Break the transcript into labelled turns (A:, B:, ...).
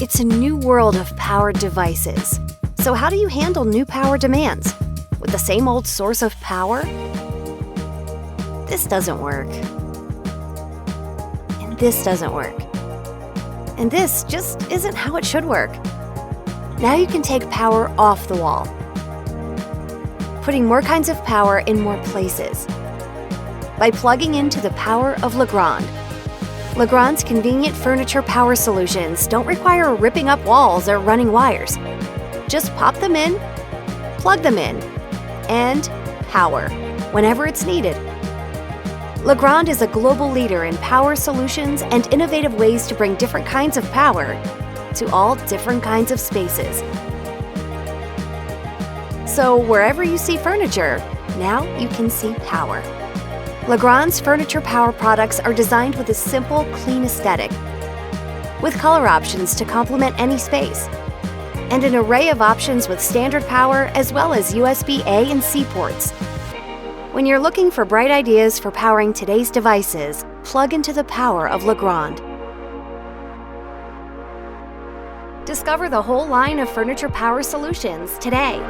A: It's a new world of powered devices. So how do you handle new power demands? With the same old source of power? This doesn't work. And this doesn't work. And this just isn't how it should work. Now you can take power off the wall, putting more kinds of power in more places by plugging into the power of Legrand. Legrand's convenient furniture power solutions don't require ripping up walls or running wires. Just pop them in, plug them in, and power whenever it's needed. Legrand is a global leader in power solutions and innovative ways to bring different kinds of power to all different kinds of spaces. So wherever you see furniture, now you can see power. Legrand's furniture power products are designed with a simple, clean aesthetic, with color options to complement any space, and an array of options with standard power as well as USB-A and C ports. When you're looking for bright ideas for powering today's devices, plug into the power of Legrand. Discover the whole line of furniture power solutions today.